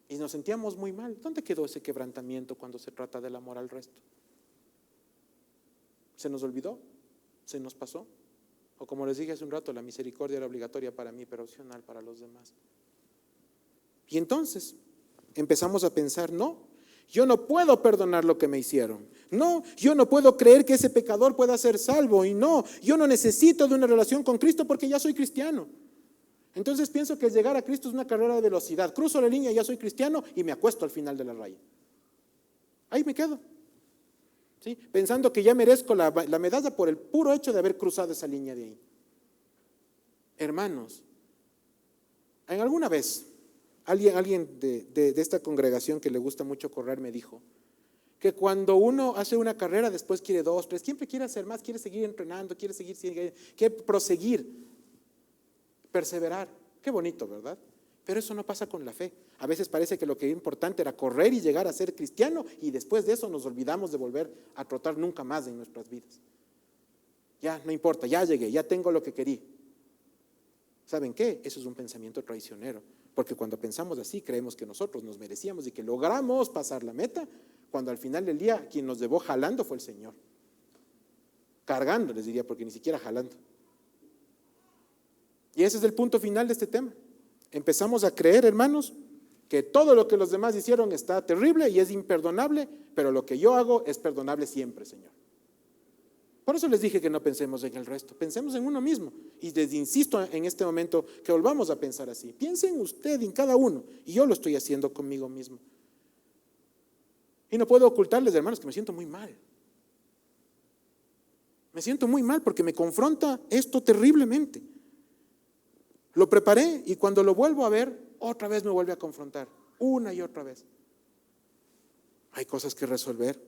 [SPEAKER 1] Y nos sentíamos muy mal. ¿Dónde quedó ese quebrantamiento cuando se trata del amor al resto? ¿Se nos olvidó? ¿Se nos pasó? O como les dije hace un rato, la misericordia era obligatoria para mí, pero opcional para los demás. Y entonces empezamos a pensar, no, yo no puedo perdonar lo que me hicieron. No, yo no puedo creer que ese pecador pueda ser salvo. Y no, yo no necesito de una relación con Cristo porque ya soy cristiano. Entonces pienso que llegar a Cristo es una carrera de velocidad. Cruzo la línea, ya soy cristiano y me acuesto al final de la raya. Ahí me quedo. ¿Sí? Pensando que ya merezco la medalla por el puro hecho de haber cruzado esa línea de ahí. Hermanos, en alguna vez alguien de esta congregación que le gusta mucho correr me dijo que cuando uno hace una carrera después quiere 2, 3, siempre quiere hacer más, quiere seguir entrenando, quiere proseguir, perseverar. Qué bonito, ¿verdad? Pero eso no pasa con la fe. A veces parece que lo que era importante era correr y llegar a ser cristiano y después de eso nos olvidamos de volver a trotar nunca más en nuestras vidas. Ya, no importa, ya llegué, ya tengo lo que quería. ¿Saben qué? Eso es un pensamiento traicionero, porque cuando pensamos así creemos que nosotros nos merecíamos y que logramos pasar la meta, cuando al final del día quien nos llevó jalando fue el Señor. Cargando, les diría, porque ni siquiera jalando. Y ese es el punto final de este tema. Empezamos a creer, hermanos, que todo lo que los demás hicieron está terrible y es imperdonable, pero lo que yo hago es perdonable siempre, Señor. Por eso les dije que no pensemos en el resto, pensemos en uno mismo. Y les insisto en este momento que volvamos a pensar así. Piensen usted en cada uno, y yo lo estoy haciendo conmigo mismo. Y no puedo ocultarles, hermanos, que me siento muy mal. Me siento muy mal porque me confronta esto terriblemente. Lo preparé y cuando lo vuelvo a ver, otra vez me vuelve a confrontar, una y otra vez. Hay cosas que resolver.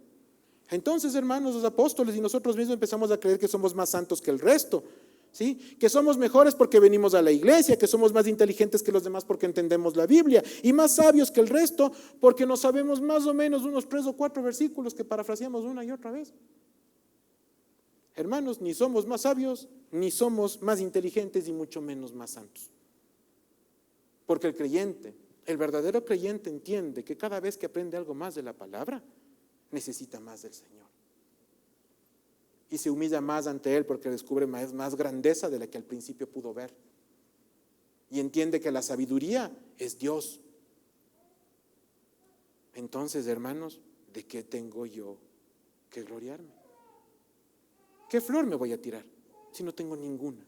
[SPEAKER 1] Entonces, hermanos, los apóstoles y nosotros mismos empezamos a creer que somos más santos que el resto, ¿sí? Que somos mejores porque venimos a la iglesia, que somos más inteligentes que los demás porque entendemos la Biblia y más sabios que el resto porque nos sabemos más o menos unos 3 o 4 versículos que parafraseamos una y otra vez. Hermanos, ni somos más sabios, ni somos más inteligentes y mucho menos más santos. Porque el creyente, el verdadero creyente entiende que cada vez que aprende algo más de la palabra, necesita más del Señor. Y se humilla más ante Él porque descubre más grandeza de la que al principio pudo ver. Y entiende que la sabiduría es Dios. Entonces, hermanos, ¿de qué tengo yo que gloriarme? ¿Qué flor me voy a tirar si no tengo ninguna?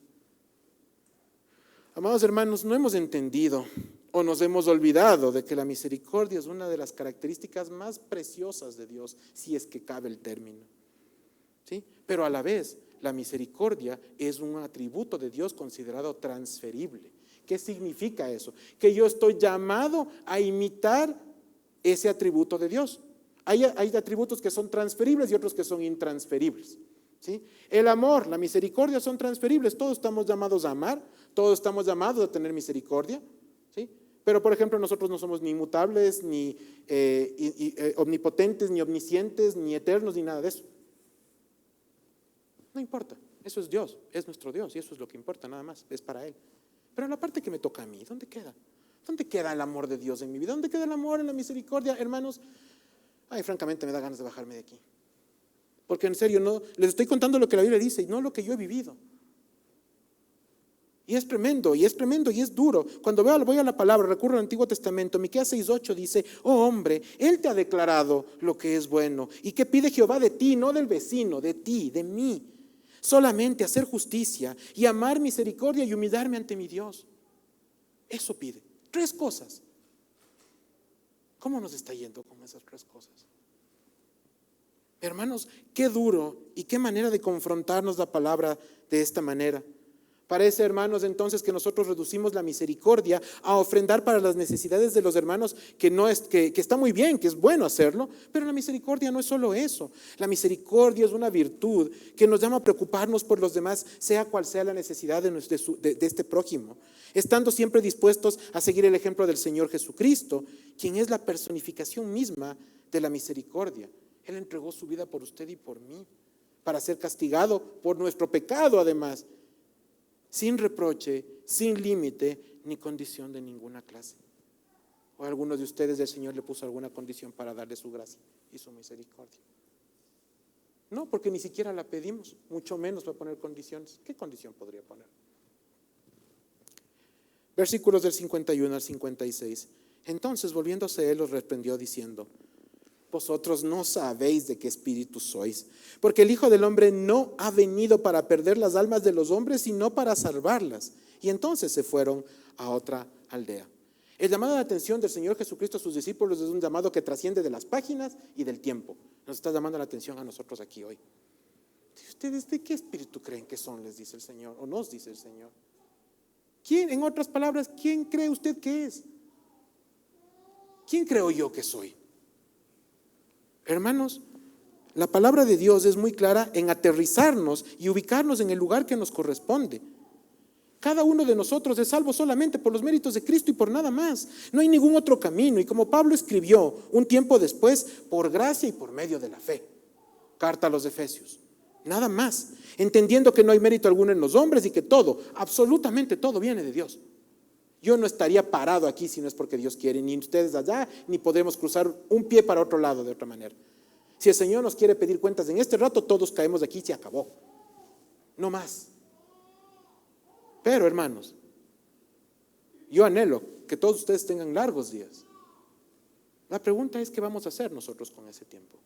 [SPEAKER 1] Amados hermanos, no hemos entendido o nos hemos olvidado de que la misericordia es una de las características más preciosas de Dios, si es que cabe el término. ¿Sí? Pero a la vez, la misericordia es un atributo de Dios considerado transferible. ¿Qué significa eso? Que yo estoy llamado a imitar ese atributo de Dios. Hay atributos que son transferibles y otros que son intransferibles. ¿Sí? El amor, la misericordia son transferibles. Todos estamos llamados a amar, todos estamos llamados a tener misericordia, ¿sí? Pero, por ejemplo, nosotros no somos ni inmutables, ni omnipotentes, ni omniscientes, ni eternos, ni nada de eso. No importa, eso es Dios, es nuestro Dios, y eso es lo que importa, nada más, es para Él. Pero la parte que me toca a mí, ¿dónde queda? ¿Dónde queda el amor de Dios en mi vida? ¿Dónde queda el amor en la misericordia, hermanos? Ay, francamente me da ganas de bajarme de aquí. Porque en serio, no les estoy contando lo que la Biblia dice y no lo que yo he vivido. Y es tremendo, y es tremendo, y es duro. Cuando voy a la palabra, recurro al Antiguo Testamento, Miqueas 6:8 dice: oh hombre, Él te ha declarado lo que es bueno. ¿Y qué pide Jehová de ti? No del vecino, de ti, de mí. Solamente hacer justicia y amar misericordia y humillarme ante mi Dios. Eso pide. 3 cosas. ¿Cómo nos está yendo con esas 3 cosas? Hermanos, qué duro y qué manera de confrontarnos la palabra de esta manera. Parece, hermanos, entonces que nosotros reducimos la misericordia a ofrendar para las necesidades de los hermanos, que está muy bien, que es bueno hacerlo, pero la misericordia no es solo eso. La misericordia es una virtud que nos llama a preocuparnos por los demás, sea cual sea la necesidad de este prójimo, estando siempre dispuestos a seguir el ejemplo del Señor Jesucristo, quien es la personificación misma de la misericordia. Él entregó su vida por usted y por mí, para ser castigado por nuestro pecado además, sin reproche, sin límite, ni condición de ninguna clase. O algunos de ustedes, el Señor le puso alguna condición para darle su gracia y su misericordia. No, porque ni siquiera la pedimos, mucho menos para poner condiciones. ¿Qué condición podría poner? Versículos del 51 al 56. Entonces, volviéndose él, los reprendió diciendo: vosotros no sabéis de qué espíritu sois, porque el Hijo del Hombre no ha venido para perder las almas de los hombres, sino para salvarlas. Y entonces se fueron a otra aldea. El llamado de atención del Señor Jesucristo a sus discípulos es un llamado que trasciende de las páginas y del tiempo. Nos está llamando la atención a nosotros aquí hoy. ¿Ustedes de qué espíritu creen que son? Les dice el Señor, o nos dice el Señor. ¿Quién, en otras palabras, quién cree usted que es? ¿Quién creo yo que soy? Hermanos, la palabra de Dios es muy clara en aterrizarnos y ubicarnos en el lugar que nos corresponde. Cada uno de nosotros es salvo solamente por los méritos de Cristo y por nada más. No hay ningún otro camino. Y como Pablo escribió un tiempo después, por gracia y por medio de la fe. Carta a los Efesios. Nada más. Entendiendo que no hay mérito alguno en los hombres y que todo, absolutamente todo viene de Dios. Yo no estaría parado aquí si no es porque Dios quiere, ni ustedes allá, ni podemos cruzar un pie para otro lado de otra manera. Si el Señor nos quiere pedir cuentas en este rato, todos caemos de aquí y se acabó. No más. Pero, hermanos, yo anhelo que todos ustedes tengan largos días. La pregunta es: ¿qué vamos a hacer nosotros con ese tiempo?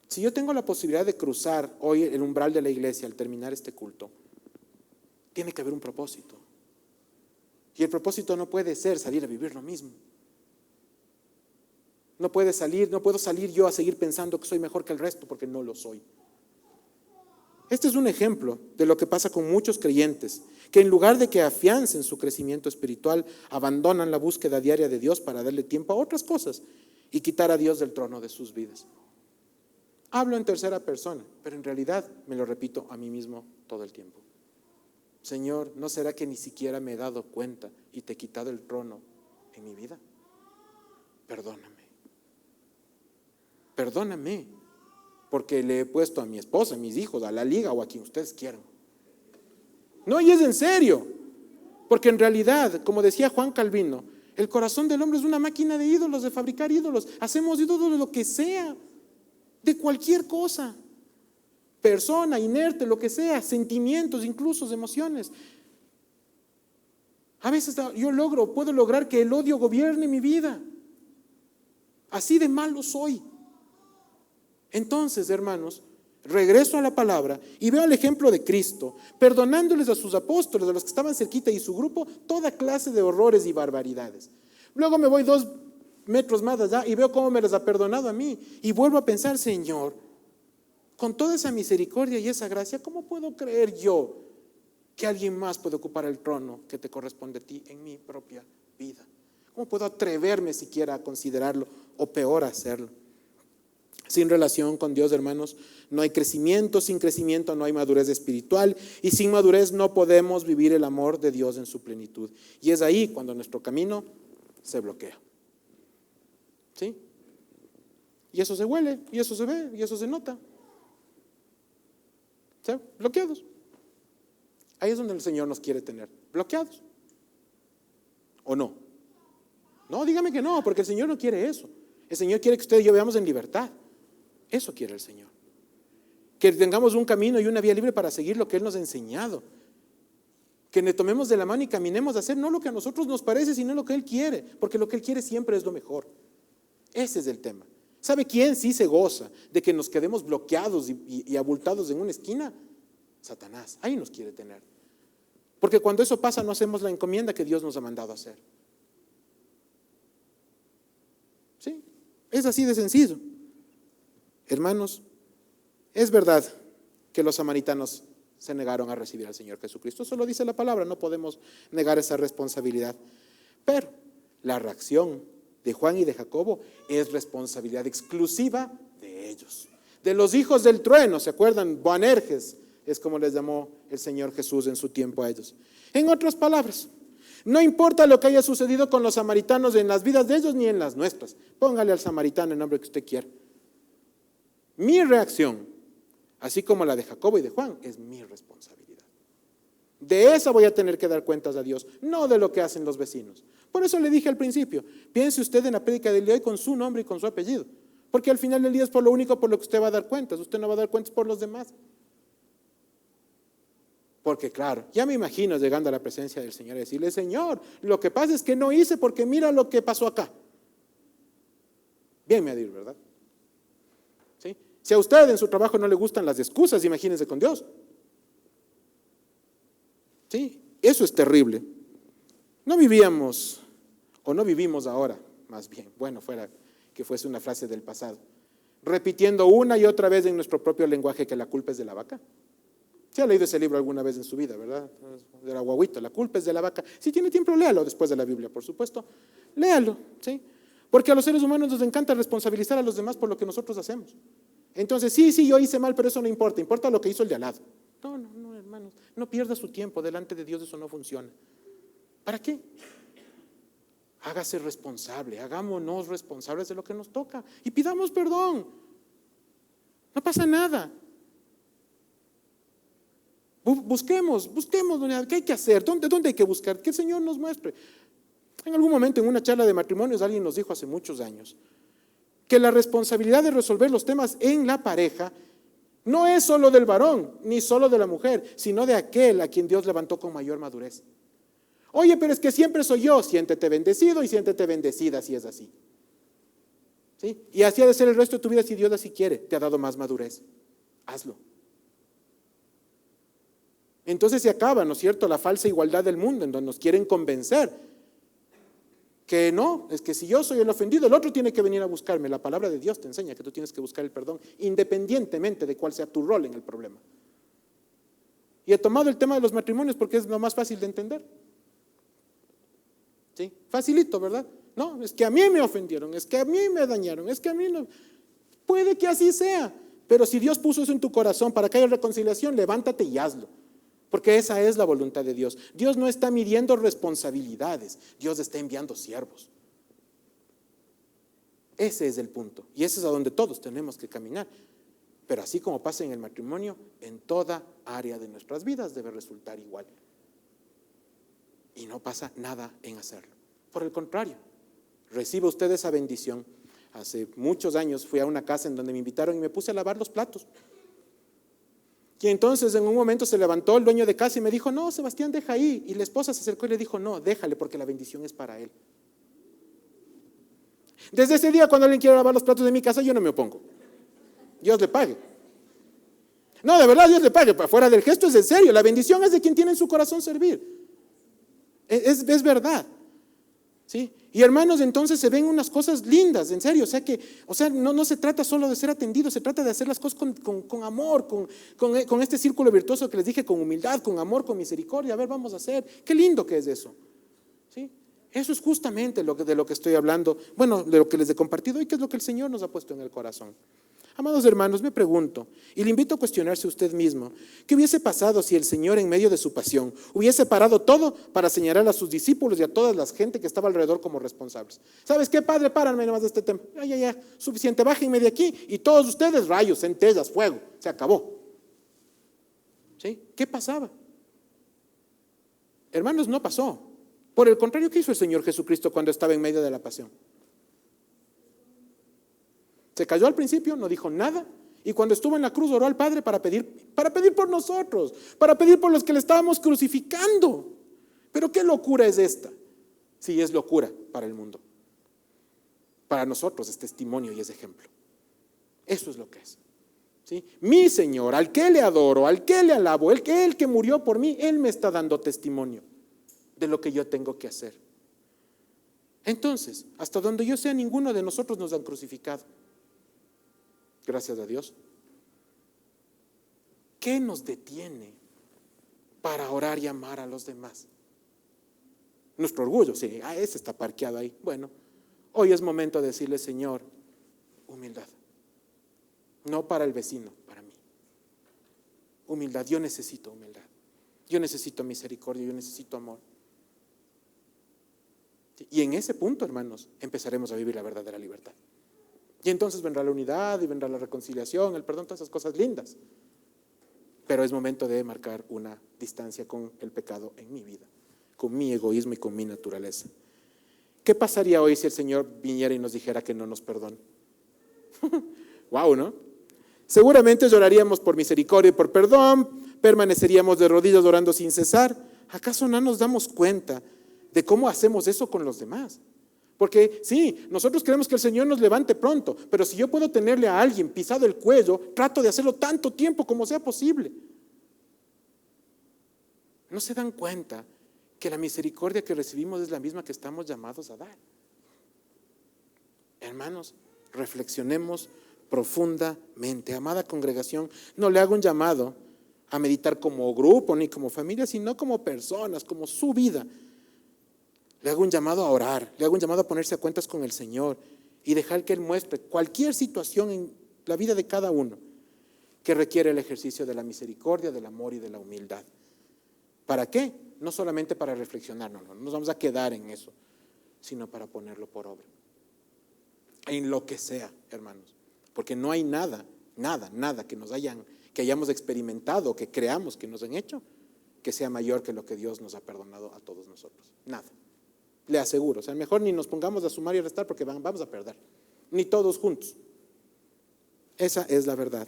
[SPEAKER 1] Si yo tengo la posibilidad de cruzar hoy el umbral de la iglesia al terminar este culto, tiene que haber un propósito. Y el propósito no puede ser salir a vivir lo mismo. No puedo salir yo a seguir pensando que soy mejor que el resto, porque no lo soy. Este es un ejemplo de lo que pasa con muchos creyentes, que en lugar de que afiancen su crecimiento espiritual, abandonan la búsqueda diaria de Dios para darle tiempo a otras cosas y quitar a Dios del trono de sus vidas. Hablo en tercera persona, pero en realidad me lo repito a mí mismo todo el tiempo. Señor, ¿no será que ni siquiera me he dado cuenta y te he quitado el trono en mi vida? Perdóname. Perdóname, porque le he puesto a mi esposa, a mis hijos, a la liga o a quien ustedes quieran. No, y es en serio, porque en realidad, como decía Juan Calvino, el corazón del hombre es una máquina de ídolos, de fabricar ídolos. Hacemos ídolos de lo que sea, de cualquier cosa. Persona, inerte, lo que sea, sentimientos, incluso emociones. A veces puedo lograr que el odio gobierne mi vida. Así de malo soy. Entonces, hermanos, regreso a la palabra y veo el ejemplo de Cristo, perdonándoles a sus apóstoles, a los que estaban cerquita y su grupo, toda clase de horrores y barbaridades. Luego me voy 2 metros más allá y veo cómo me les ha perdonado a mí. Y vuelvo a pensar: Señor, con toda esa misericordia y esa gracia, ¿cómo puedo creer yo que alguien más puede ocupar el trono que te corresponde a ti en mi propia vida? ¿Cómo puedo atreverme siquiera a considerarlo o peor a hacerlo? Sin relación con Dios, hermanos, no hay crecimiento. Sin crecimiento no hay madurez espiritual. Y sin madurez no podemos vivir el amor de Dios en su plenitud. Y es ahí cuando nuestro camino se bloquea. ¿Sí? Y eso se huele, y eso se ve, y eso se nota. ¿Sí? Bloqueados. Ahí es donde el Señor nos quiere tener, bloqueados. ¿O no? No, dígame que no, porque el Señor no quiere eso. El Señor quiere que usted y yo veamos en libertad. Eso quiere el Señor. Que tengamos un camino y una vía libre para seguir lo que Él nos ha enseñado. Que le tomemos de la mano y caminemos a hacer no lo que a nosotros nos parece, sino lo que Él quiere. Porque lo que Él quiere siempre es lo mejor. Ese es el tema. ¿Sabe quién sí se goza de que nos quedemos bloqueados y abultados en una esquina? Satanás. Ahí nos quiere tener. Porque cuando eso pasa no hacemos la encomienda que Dios nos ha mandado a hacer. ¿Sí? Es así de sencillo. Hermanos, es verdad que los samaritanos se negaron a recibir al Señor Jesucristo. Eso lo dice la palabra, no podemos negar esa responsabilidad. Pero la reacción de Juan y de Jacobo es responsabilidad exclusiva de ellos. De los hijos del trueno, ¿se acuerdan? Boanerges es como les llamó el Señor Jesús en su tiempo a ellos. En otras palabras, no importa lo que haya sucedido con los samaritanos en las vidas de ellos ni en las nuestras. Póngale al samaritano el nombre que usted quiera. Mi reacción, así como la de Jacobo y de Juan, es mi responsabilidad. De esa voy a tener que dar cuentas a Dios, no de lo que hacen los vecinos. Por eso le dije al principio, piense usted en la prédica del día de hoy con su nombre y con su apellido. Porque al final del día es por lo único por lo que usted va a dar cuentas. Usted no va a dar cuentas por los demás. Porque claro, ya me imagino llegando a la presencia del Señor y decirle: Señor, lo que pasa es que no hice porque mira lo que pasó acá. Bien medir, ¿verdad? ¿Sí? Si a usted en su trabajo no le gustan las excusas, imagínense con Dios. ¿Sí? Eso es terrible. No vivíamos, o no vivimos ahora, más bien, bueno, fuera que fuese una frase del pasado, repitiendo una y otra vez en nuestro propio lenguaje que la culpa es de la vaca. ¿Se ha leído ese libro alguna vez en su vida, verdad? De la guaguita, la culpa es de la vaca. Si tiene tiempo, léalo después de la Biblia, por supuesto. Léalo, ¿sí? Porque a los seres humanos nos encanta responsabilizar a los demás por lo que nosotros hacemos. Entonces, sí, yo hice mal, pero eso no importa. Importa lo que hizo el de al lado. No, hermanos. No pierda su tiempo. Delante de Dios eso no funciona. ¿Para qué? Hágase responsable. Hagámonos responsables de lo que nos toca. Y pidamos perdón. No pasa nada. Busquemos, ¿qué hay que hacer? ¿Dónde hay que buscar? Que el Señor nos muestre. En algún momento en una charla de matrimonios alguien nos dijo hace muchos años que la responsabilidad de resolver los temas en la pareja no es solo del varón, ni solo de la mujer, sino de aquel a quien Dios levantó con mayor madurez. Oye, pero es que siempre soy yo. Siéntete bendecido y siéntete bendecida si es así. ¿Sí? Y así ha de ser el resto de tu vida si Dios así quiere. Te ha dado más madurez. Hazlo. Entonces se acaba, ¿no es cierto?, la falsa igualdad del mundo, en donde nos quieren convencer que no, es que si yo soy el ofendido, el otro tiene que venir a buscarme. La palabra de Dios te enseña que tú tienes que buscar el perdón, independientemente de cuál sea tu rol en el problema. Y he tomado el tema de los matrimonios porque es lo más fácil de entender. ¿Sí? Facilito, ¿verdad? No, es que a mí me ofendieron, es que a mí me dañaron, es que a mí no. Puede que así sea, pero si Dios puso eso en tu corazón para que haya reconciliación, levántate y hazlo. Porque esa es la voluntad de Dios. Dios no está midiendo responsabilidades, Dios está enviando siervos. Ese es el punto, y ese es a donde todos tenemos que caminar. Pero así como pasa en el matrimonio, en toda área de nuestras vidas debe resultar igual. Y no pasa nada en hacerlo. Por el contrario, reciba usted esa bendición. Hace muchos años fui a una casa en donde me invitaron y me puse a lavar los platos. Y entonces en un momento se levantó el dueño de casa y me dijo: no, Sebastián, deja ahí. Y la esposa se acercó y le dijo: no, déjale, porque la bendición es para él. Desde ese día, cuando alguien quiere lavar los platos de mi casa, yo no me opongo. Dios le pague. No, de verdad, Dios le pague. Fuera del gesto es en serio. La bendición es de quien tiene en su corazón servir. Es verdad. ¿Sí? Y hermanos, entonces se ven unas cosas lindas, en serio. O sea, no se trata solo de ser atendido, se trata de hacer las cosas con amor, con este círculo virtuoso que les dije, con humildad, con amor, con misericordia. A ver, vamos a hacer. Qué lindo que es eso. ¿Sí? Eso es justamente de lo que estoy hablando. Bueno, de lo que les he compartido y que es lo que el Señor nos ha puesto en el corazón. Amados hermanos, me pregunto, y le invito a cuestionarse usted mismo, ¿qué hubiese pasado si el Señor en medio de su pasión hubiese parado todo para señalar a sus discípulos y a toda la gente que estaba alrededor como responsables? ¿Sabes qué, Padre? Párame nomás de este tema. Ya, suficiente, bájenme de aquí y todos ustedes, rayos, centellas, fuego, se acabó. ¿Sí? ¿Qué pasaba? Hermanos, no pasó. Por el contrario, ¿qué hizo el Señor Jesucristo cuando estaba en medio de la pasión? Se cayó al principio, no dijo nada, y cuando estuvo en la cruz oró al Padre para pedir por nosotros, para pedir por los que le estábamos crucificando. Pero ¿qué locura es esta? Sí, es locura para el mundo. Para nosotros es testimonio y es ejemplo. Eso es lo que es. ¿Sí? Mi Señor, al que le adoro, al que le alabo, el que murió por mí, Él me está dando testimonio de lo que yo tengo que hacer. Entonces, hasta donde yo sea, ninguno de nosotros nos han crucificado. Gracias a Dios. ¿Qué nos detiene para orar y amar a los demás? Nuestro orgullo, sí, ese está parqueado ahí. Bueno, hoy es momento de decirle, Señor, humildad. No para el vecino, para mí. Humildad, yo necesito humildad. Yo necesito misericordia, yo necesito amor. Y en ese punto, hermanos, empezaremos a vivir la verdadera libertad. Y entonces vendrá la unidad y vendrá la reconciliación, el perdón, todas esas cosas lindas. Pero es momento de marcar una distancia con el pecado en mi vida, con mi egoísmo y con mi naturaleza. ¿Qué pasaría hoy si el Señor viniera y nos dijera que no nos perdona? Wow, ¿no? Seguramente lloraríamos por misericordia y por perdón, permaneceríamos de rodillas orando sin cesar. ¿Acaso no nos damos cuenta de cómo hacemos eso con los demás? Porque sí, nosotros queremos que el Señor nos levante pronto, pero si yo puedo tenerle a alguien pisado el cuello, trato de hacerlo tanto tiempo como sea posible. ¿No se dan cuenta que la misericordia que recibimos es la misma que estamos llamados a dar? Hermanos, reflexionemos profundamente. Amada congregación, no le hago un llamado a meditar como grupo ni como familia, sino como personas, como su vida. Le hago un llamado a orar, le hago un llamado a ponerse a cuentas con el Señor y dejar que Él muestre cualquier situación en la vida de cada uno que requiere el ejercicio de la misericordia, del amor y de la humildad. ¿Para qué? No solamente para reflexionar, no nos vamos a quedar en eso, sino para ponerlo por obra. En lo que sea, hermanos. Porque no hay nada que hayamos experimentado, que creamos que nos han hecho, que sea mayor que lo que Dios nos ha perdonado a todos nosotros. Nada. Le aseguro, mejor ni nos pongamos a sumar y a restar porque vamos a perder, ni todos juntos. Esa es la verdad.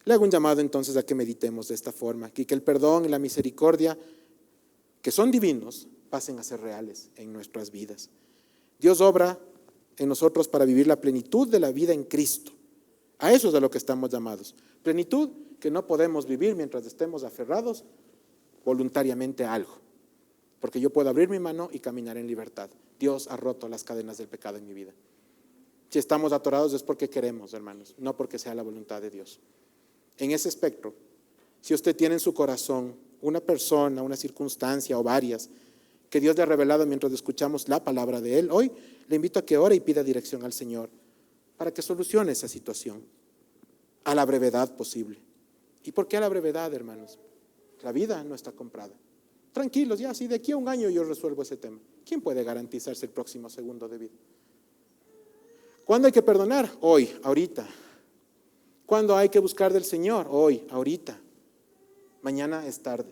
[SPEAKER 1] Le hago un llamado entonces a que meditemos de esta forma, y que el perdón y la misericordia, que son divinos, pasen a ser reales en nuestras vidas. Dios obra en nosotros para vivir la plenitud de la vida en Cristo. A eso es a lo que estamos llamados. Plenitud que no podemos vivir mientras estemos aferrados voluntariamente a algo. Porque yo puedo abrir mi mano y caminar en libertad. Dios ha roto las cadenas del pecado en mi vida. Si estamos atorados es porque queremos, hermanos, no porque sea la voluntad de Dios. En ese espectro, si usted tiene en su corazón una persona, una circunstancia o varias que Dios le ha revelado mientras escuchamos la palabra de Él, hoy le invito a que ore y pida dirección al Señor para que solucione esa situación a la brevedad posible. ¿Y por qué a la brevedad, hermanos? La vida no está comprada. Tranquilos, ya, si de aquí a un año yo resuelvo ese tema, ¿quién puede garantizarse el próximo segundo de vida? ¿Cuándo hay que perdonar? Hoy, ahorita. ¿Cuándo hay que buscar del Señor? Hoy, ahorita. Mañana es tarde.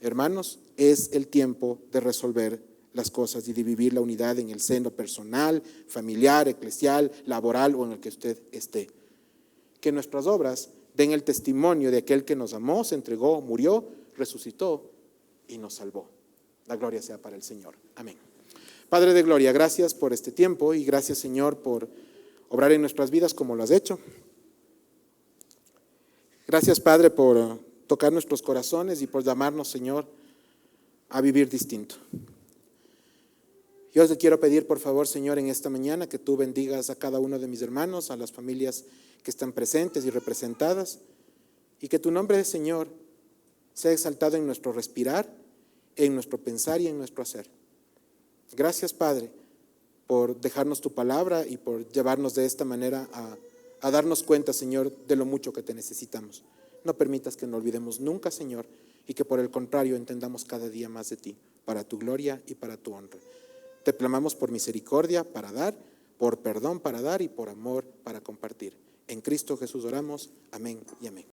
[SPEAKER 1] Hermanos, es el tiempo de resolver las cosas y de vivir la unidad en el seno personal, familiar, eclesial, laboral o en el que usted esté. Que nuestras obras den el testimonio de aquel que nos amó, se entregó, murió, resucitó y nos salvó. La gloria sea para el Señor. Amén. Padre de gloria, gracias por este tiempo y gracias, Señor, por obrar en nuestras vidas como lo has hecho. Gracias, Padre, por tocar nuestros corazones y por llamarnos, Señor, a vivir distinto. Yo te quiero pedir, por favor, Señor, en esta mañana que tú bendigas a cada uno de mis hermanos, a las familias que están presentes y representadas, y que tu nombre, Señor, sea exaltado en nuestro respirar, en nuestro pensar y en nuestro hacer. Gracias, Padre, por dejarnos tu palabra y por llevarnos de esta manera a a darnos cuenta, Señor, de lo mucho que te necesitamos. No permitas que nos olvidemos nunca, Señor, y que por el contrario entendamos cada día más de ti, para tu gloria y para tu honra. Te clamamos por misericordia para dar, por perdón para dar y por amor para compartir. En Cristo Jesús oramos. Amén y amén.